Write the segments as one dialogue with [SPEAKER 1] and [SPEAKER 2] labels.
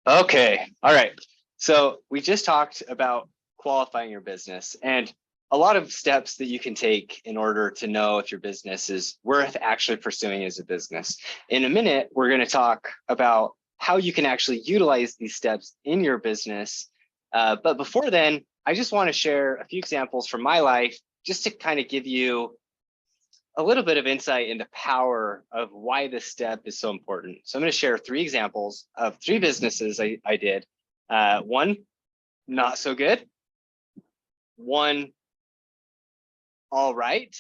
[SPEAKER 1] Okay. All right. So we just talked about qualifying your business and a lot of steps that you can take in order to know if your business is worth actually pursuing as a business. In a minute, we're going to talk about how you can actually utilize these steps in your business. But before then, I just want to share a few examples from my life just to kind of give you a little bit of insight into power of why this step is so important. So I'm going to share three examples of three businesses I did. One, not so good. One, all right.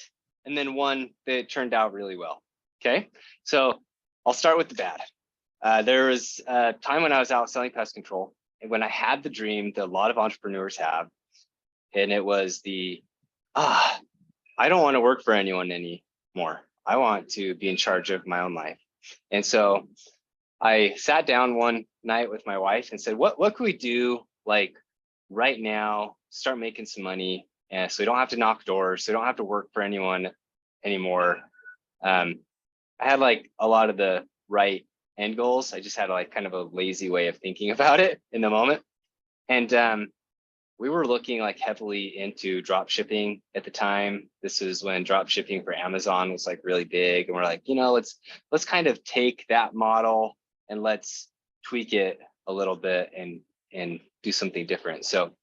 [SPEAKER 1] And then one that turned out really well. Okay. So I'll start with the bad. There was a time when I was out selling pest control and when I had the dream that a lot of entrepreneurs have, and it was I don't want to work for anyone anymore. I want to be in charge of my own life. And so I sat down one night with my wife and said, what could we do like right now, start making some money, and so we don't have to knock doors, so we don't have to work for anyone anymore. I had like a lot of the right end goals. I just had like kind of a lazy way of thinking about it in the moment. And we were looking like heavily into drop shipping at the time. This is when drop shipping for Amazon was like really big. And we're like, let's kind of take that model and let's tweak it a little bit and do something different. So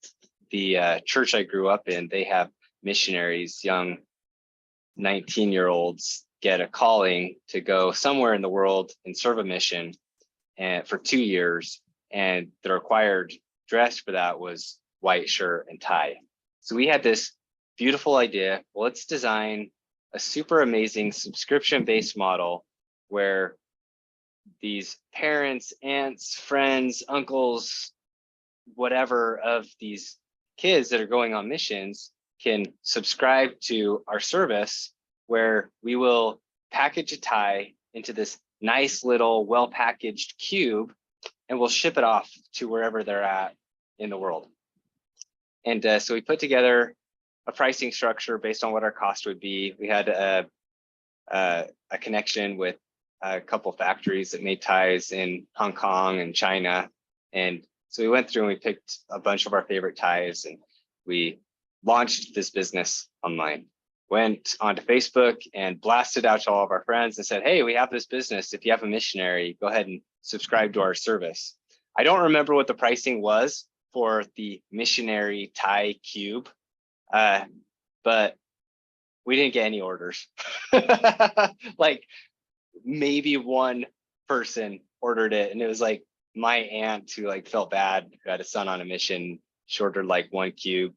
[SPEAKER 1] the church I grew up in, they have missionaries, young 19-year-olds get a calling to go somewhere in the world and serve a mission and for 2 years. And the required dress for that was white shirt and tie. So we had this beautiful idea. Well, let's design a super amazing subscription-based model where these parents, aunts, friends, uncles, whatever of these kids that are going on missions can subscribe to our service where we will package a tie into this nice little well-packaged cube and we'll ship it off to wherever they're at in the world. And so we put together a pricing structure based on what our cost would be. We had a connection with a couple factories that made ties in Hong Kong and China. And so we went through and we picked a bunch of our favorite ties and we launched this business online. Went onto Facebook and blasted out to all of our friends and said, hey, we have this business. If you have a missionary, go ahead and subscribe to our service. I don't remember what the pricing was for the missionary tie cube, but we didn't get any orders. Like maybe one person ordered it, and it was like my aunt who like felt bad, who had a son on a mission. She ordered like one cube,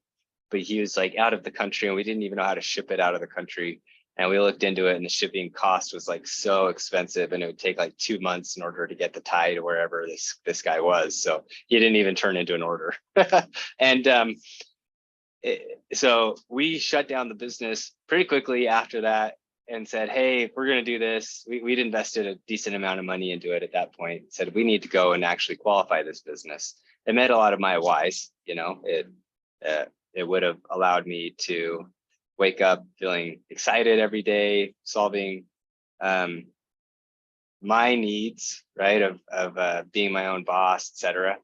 [SPEAKER 1] but he was like out of the country and we didn't even know how to ship it out of the country. And we looked into it and the shipping cost was like so expensive and it would take like 2 months in order to get the tie to wherever this guy was. So he didn't even turn into an order. And so we shut down the business pretty quickly after that and said, hey, if we're going to do this, we'd invested a decent amount of money into it at that point, said we need to go and actually qualify this business. It met a lot of my whys, it would have allowed me to wake up feeling excited every day, solving my needs, right, of being my own boss, etc.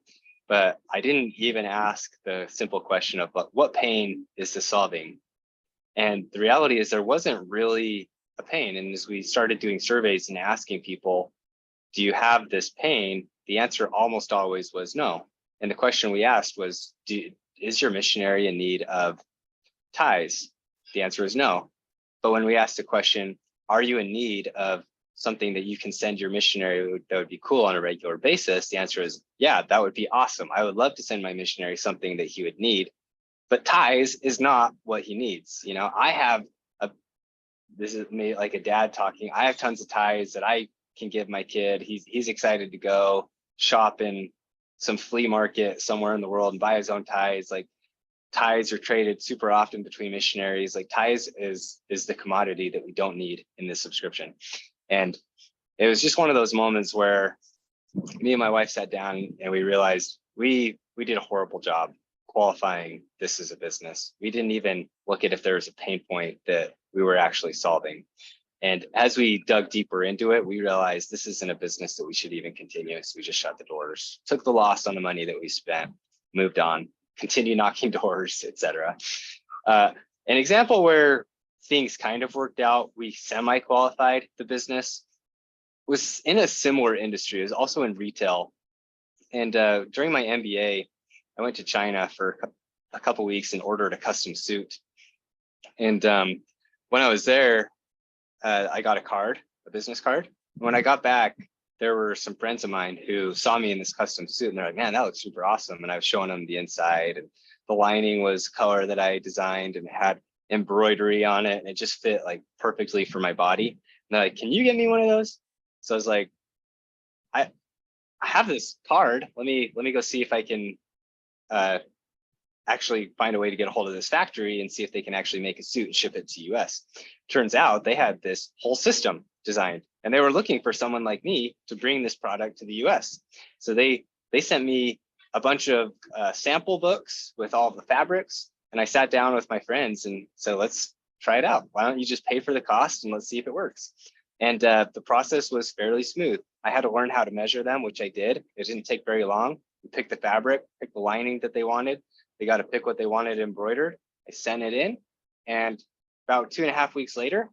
[SPEAKER 1] But I didn't even ask the simple question of what pain is this solving? And the reality is there wasn't really a pain. And as we started doing surveys and asking people, do you have this pain? The answer almost always was no. And the question we asked was, is your missionary in need of ties? The answer is no. But when we asked the question, are you in need of something that you can send your missionary that would be cool on a regular basis? The answer is, yeah, that would be awesome. I would love to send my missionary something that he would need, but ties is not what he needs. I have this is me like a dad talking. I have tons of ties that I can give my kid. He's excited to go shop in some flea market somewhere in the world and buy his own ties. Like ties are traded super often between missionaries. Like ties is the commodity that we don't need in this subscription. And it was just one of those moments where me and my wife sat down and we realized we did a horrible job qualifying this as a business. We didn't even look at if there was a pain point that we were actually solving. And as we dug deeper into it, we realized this isn't a business that we should even continue. So we just shut the doors, took the loss on the money that we spent, moved on, continued knocking doors, etc. An example where things kind of worked out, we semi-qualified the business, was in a similar industry. It was also in retail. And during my MBA, I went to China for a couple weeks and ordered a custom suit. And when I was there, I got a business card. When I got back, there were some friends of mine who saw me in this custom suit and they're like, man, that looks super awesome. And I was showing them the inside, and the lining was color that I designed and had embroidery on it. And it just fit like perfectly for my body. And they're like, can you get me one of those? So I was like, I have this card. Let me go see if I can actually find a way to get a hold of this factory and see if they can actually make a suit and ship it to US. Turns out they had this whole system designed, and they were looking for someone like me to bring this product to the US. So they sent me a bunch of sample books with all of the fabrics, and I sat down with my friends and said, let's try it out. Why don't you just pay for the cost and let's see if it works? And the process was fairly smooth. I had to learn how to measure them, which I did. It didn't take very long. We picked the fabric, picked the lining that they wanted. They got to pick what they wanted embroidered. I sent it in, and about 2.5 weeks later,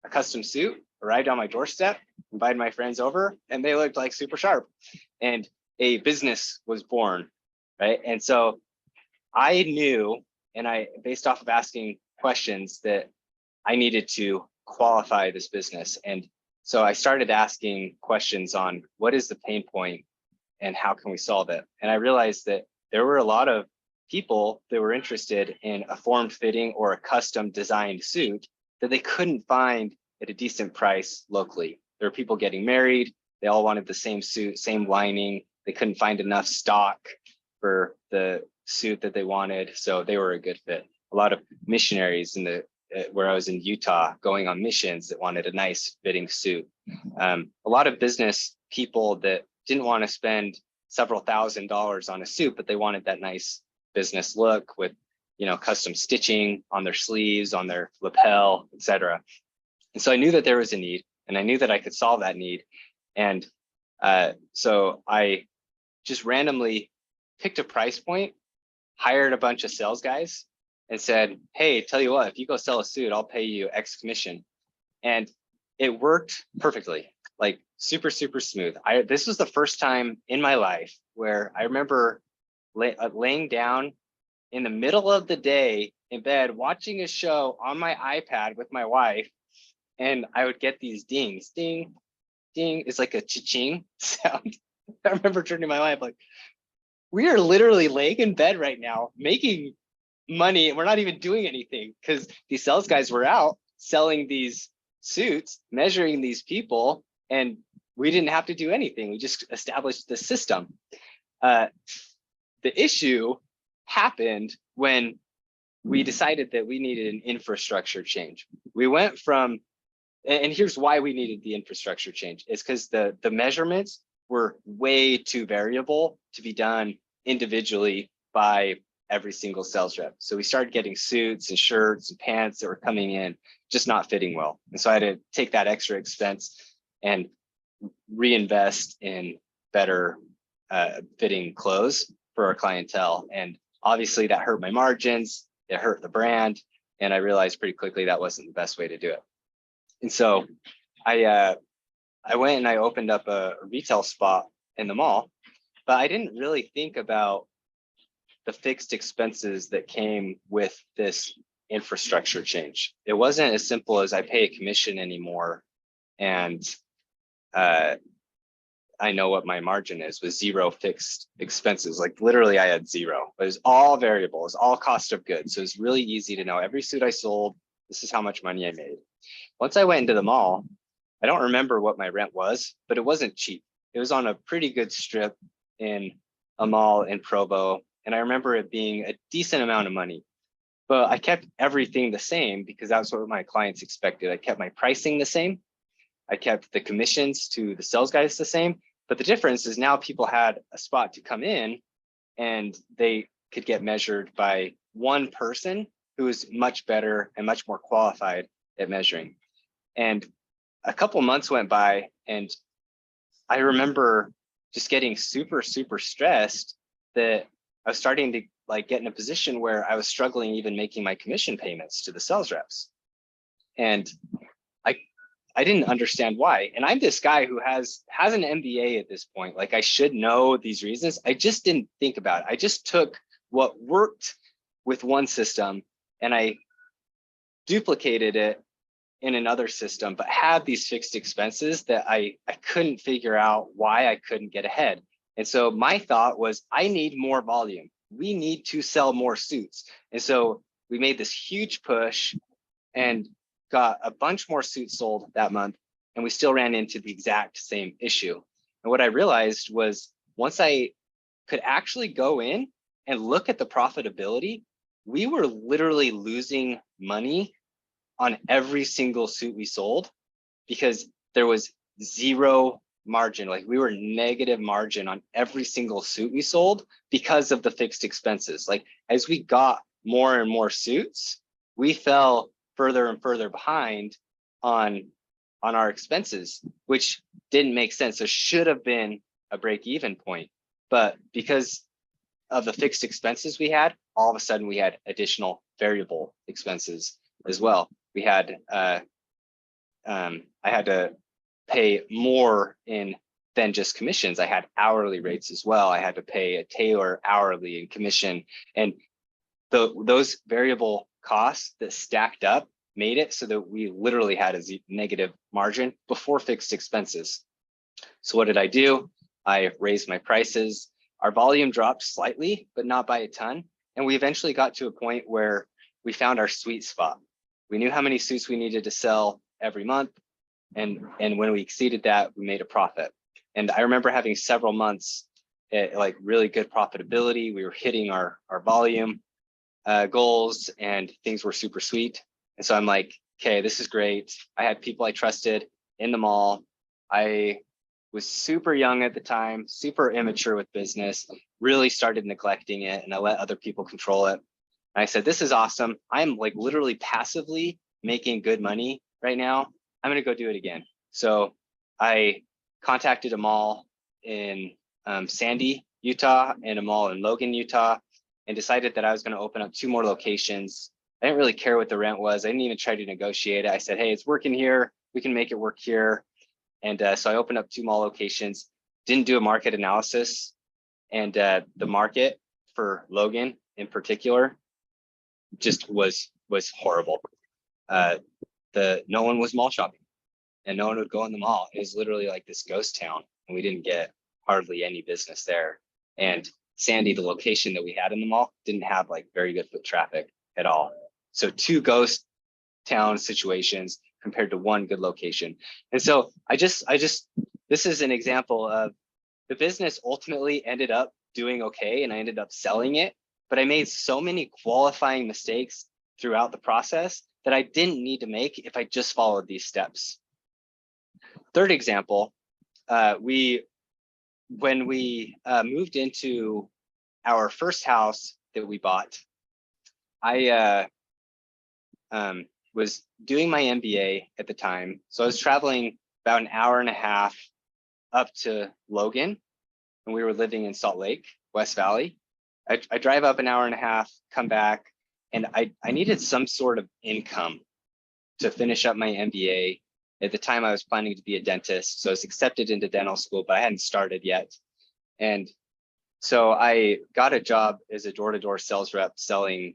[SPEAKER 1] a custom suit arrived on my doorstep, invited my friends over, and they looked like super sharp. And a business was born, right? And so I knew, and based off of asking questions, that I needed to qualify this business. And so I started asking questions on what is the pain point and how can we solve it? And I realized that there were a lot of people that were interested in a form fitting or a custom designed suit that they couldn't find at a decent price locally. There were people getting married. They all wanted the same suit, same lining. They couldn't find enough stock for the suit that they wanted. So they were a good fit. A lot of missionaries where I was in Utah going on missions that wanted a nice fitting suit. A lot of business people that didn't want to spend several $1,000s on a suit, but they wanted that nice business look with, custom stitching on their sleeves, on their lapel, etc. And so I knew that there was a need, and I knew that I could solve that need. And so I just randomly picked a price point, hired a bunch of sales guys, and said, hey, tell you what, if you go sell a suit, I'll pay you X commission. And it worked perfectly, like super, super smooth. This was the first time in my life where I remember laying down in the middle of the day in bed, watching a show on my iPad with my wife, and I would get these dings, ding, ding. It's like a cha-ching sound. I remember turning to my wife like, we are literally laying in bed right now, making money, and we're not even doing anything, because these sales guys were out selling these suits, measuring these people, and we didn't have to do anything. We just established the system. The issue happened when we decided that we needed an infrastructure change. We went from, and here's why we needed the infrastructure change, is because the measurements were way too variable to be done individually by every single sales rep. So we started getting suits and shirts and pants that were coming in just not fitting well. And so I had to take that extra expense and reinvest in better fitting clothes for our clientele. And obviously that hurt my margins, it hurt the brand. And I realized pretty quickly that wasn't the best way to do it. And so I went and I opened up a retail spot in the mall, but I didn't really think about the fixed expenses that came with this infrastructure change. It wasn't as simple as I pay a commission anymore and I know what my margin is with zero fixed expenses. Like literally I had zero. It was all variable. It was all cost of goods. So it's really easy to know every suit I sold, this is how much money I made. Once I went into the mall, I don't remember what my rent was, but it wasn't cheap. It was on a pretty good strip in a mall in Provo. And I remember it being a decent amount of money, but I kept everything the same because that's what my clients expected. I kept my pricing the same. I kept the commissions to the sales guys the same, but the difference is now people had a spot to come in and they could get measured by one person who is much better and much more qualified at measuring. And a couple months went by, and I remember just getting super, super stressed that I was starting to like get in a position where I was struggling even making my commission payments to the sales reps. And I didn't understand why. And I'm this guy who has an MBA at this point. Like I should know these reasons. I just didn't think about it. I just took what worked with one system and I duplicated it in another system, but had these fixed expenses that I couldn't figure out why I couldn't get ahead. And so my thought was, I need more volume. We need to sell more suits. And so we made this huge push and got a bunch more suits sold that month. And we still ran into the exact same issue. And what I realized was once I could actually go in and look at the profitability, we were literally losing money on every single suit we sold because there was zero margin. Like we were negative margin on every single suit we sold because of the fixed expenses. Like as we got more and more suits, we fell further and further behind on our expenses, which didn't make sense. There should have been a break-even point, but because of the fixed expenses we had, all of a sudden we had additional variable expenses as well. We had I had to pay more in than just commissions. I had hourly rates as well. I had to pay a tailor hourly in commission, and those variable costs that stacked up made it so that we literally had a negative margin before fixed expenses. So what did I do? I raised my prices. Our volume dropped slightly, but not by a ton. And we eventually got to a point where we found our sweet spot. We knew how many suits we needed to sell every month. And when we exceeded that, we made a profit. And I remember having several months at like really good profitability. We were hitting our volume goals and things were super sweet. And so I'm like, okay, this is great. I had people I trusted in the mall. I was super young at the time, super immature with business, really started neglecting it, and I let other people control it. And I said, this is awesome. I'm like literally passively making good money right now. I'm gonna go do it again. So I contacted a mall in Sandy, Utah, and a mall in Logan, Utah, and decided that I was gonna open up 2 more locations. I didn't really care what the rent was. I didn't even try to negotiate it. I said, hey, it's working here. We can make it work here. And so I opened up 2 mall locations, didn't do a market analysis. And the market for Logan in particular just was horrible. No one was mall shopping and no one would go in the mall. It was literally like this ghost town and we didn't get hardly any business there. And Sandy, the location that we had in the mall, didn't have like very good foot traffic at all. So 2 ghost town situations compared to 1 good location. And so this is an example of the business ultimately ended up doing okay and I ended up selling it, but I made so many qualifying mistakes throughout the process that I didn't need to make if I just followed these steps. Third example, when we moved into our first house that we bought, I was doing my MBA at the time. So I was traveling about an hour and a half up to Logan, and we were living in Salt Lake, West Valley. I drive up an hour and a half, come back, and I needed some sort of income to finish up my MBA. At the time, I was planning to be a dentist, so I was accepted into dental school, but I hadn't started yet. And so I got a job as a door-to-door sales rep selling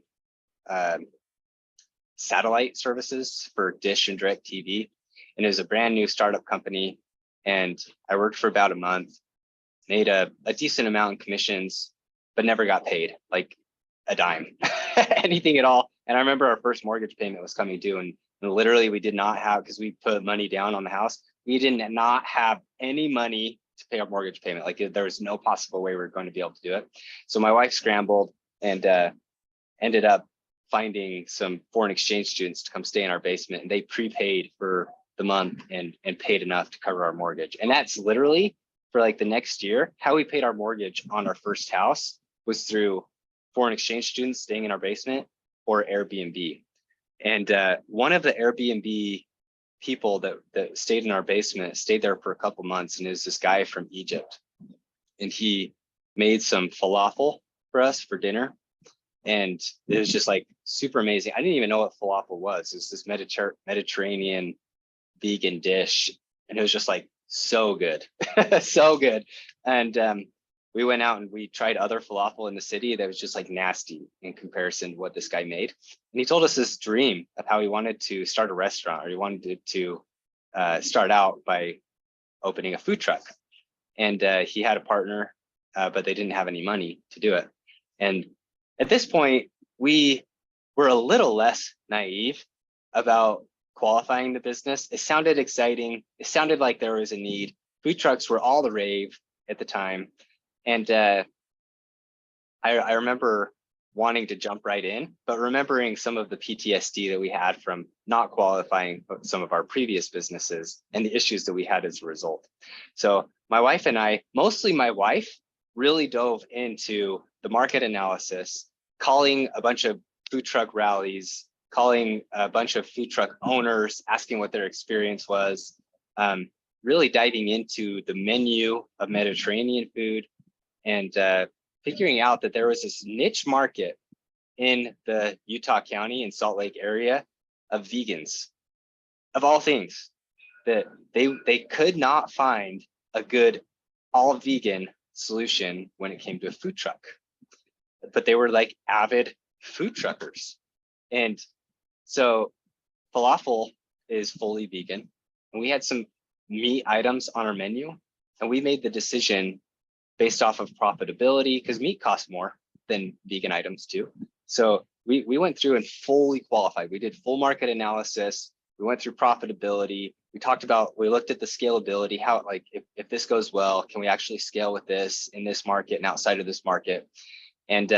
[SPEAKER 1] satellite services for Dish and DirecTV. And it was a brand new startup company. And I worked for about a month, made a decent amount in commissions, but never got paid like a dime, anything at all. And I remember our first mortgage payment was coming due, and literally we did not have, because we put money down on the house, we did not have any money to pay our mortgage payment. Like there was no possible way we were going to be able to do it. So my wife scrambled and ended up finding some foreign exchange students to come stay in our basement, and they prepaid for the month and paid enough to cover our mortgage. And that's literally for like the next year, how we paid our mortgage on our first house was through foreign exchange students staying in our basement or Airbnb. And one of the Airbnb people that stayed in our basement, stayed there for a couple months, and it was this guy from Egypt, and he made some falafel for us for dinner, and it was just like super amazing. I didn't even know what falafel was. It's this Mediterranean vegan dish, and it was just like so good, so good. And we went out and we tried other falafel in the city that was just like nasty in comparison to what this guy made. And he told us this dream of how he wanted to start a restaurant, or he wanted to start out by opening a food truck. And he had a partner, but they didn't have any money to do it. And at this point, we were a little less naive about qualifying the business. It sounded exciting. It sounded like there was a need. Food trucks were all the rave at the time. And I remember wanting to jump right in, but remembering some of the PTSD that we had from not qualifying some of our previous businesses and the issues that we had as a result. So my wife and I, mostly my wife, really dove into the market analysis, calling a bunch of food truck rallies, calling a bunch of food truck owners, asking what their experience was, really diving into the menu of Mediterranean food, and figuring out that there was this niche market in the Utah County and Salt Lake area of vegans, of all things, that they could not find a good all vegan solution when it came to a food truck, but they were like avid food truckers. And so falafel is fully vegan, and we had some meat items on our menu, and we made the decision based off of profitability, because meat costs more than vegan items do. So we went through and fully qualified. We did full market analysis. We went through profitability. We looked at the scalability, how, like, if this goes well, can we actually scale with this in this market and outside of this market? And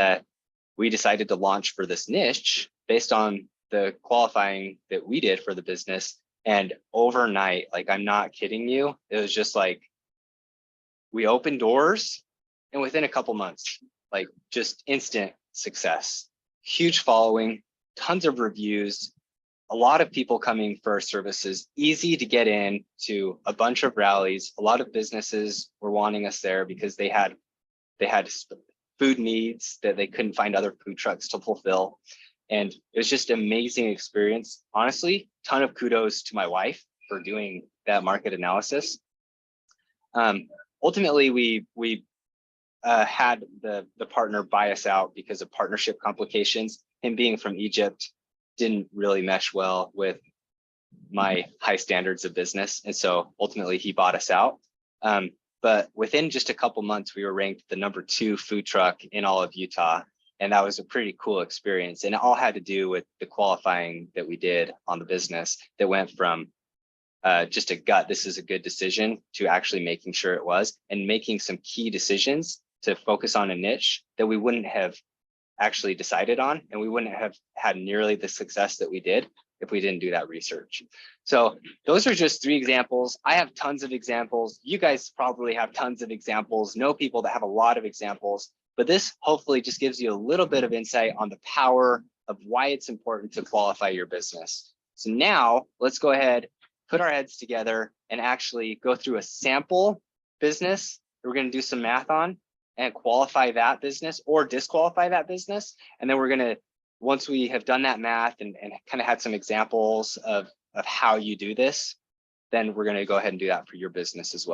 [SPEAKER 1] we decided to launch for this niche based on the qualifying that we did for the business. And overnight, like, I'm not kidding you, it was just like, we opened doors, and within a couple months, like, just instant success, huge following, tons of reviews, a lot of people coming for our services, easy to get in to a bunch of rallies. A lot of businesses were wanting us there because they had food needs that they couldn't find other food trucks to fulfill. And it was just an amazing experience. Honestly, ton of kudos to my wife for doing that market analysis. Ultimately, we had the partner buy us out because of partnership complications. Him being from Egypt didn't really mesh well with my high standards of business. And so ultimately he bought us out. But within just a couple months, we were ranked the #2 food truck in all of Utah. And that was a pretty cool experience. And it all had to do with the qualifying that we did on the business that went from just a gut, this is a good decision, to actually making sure it was, and making some key decisions to focus on a niche that we wouldn't have actually decided on, and we wouldn't have had nearly the success that we did if we didn't do that research. So those are just 3 examples. I have tons of examples. You guys probably have tons of examples, know people that have a lot of examples, but this hopefully just gives you a little bit of insight on the power of why it's important to qualify your business. So now let's go ahead, put our heads together, and actually go through a sample business that we're going to do some math on, and qualify that business or disqualify that business. And then we're going to, once we have done that math and kind of had some examples of how you do this, then we're going to go ahead and do that for your business as well.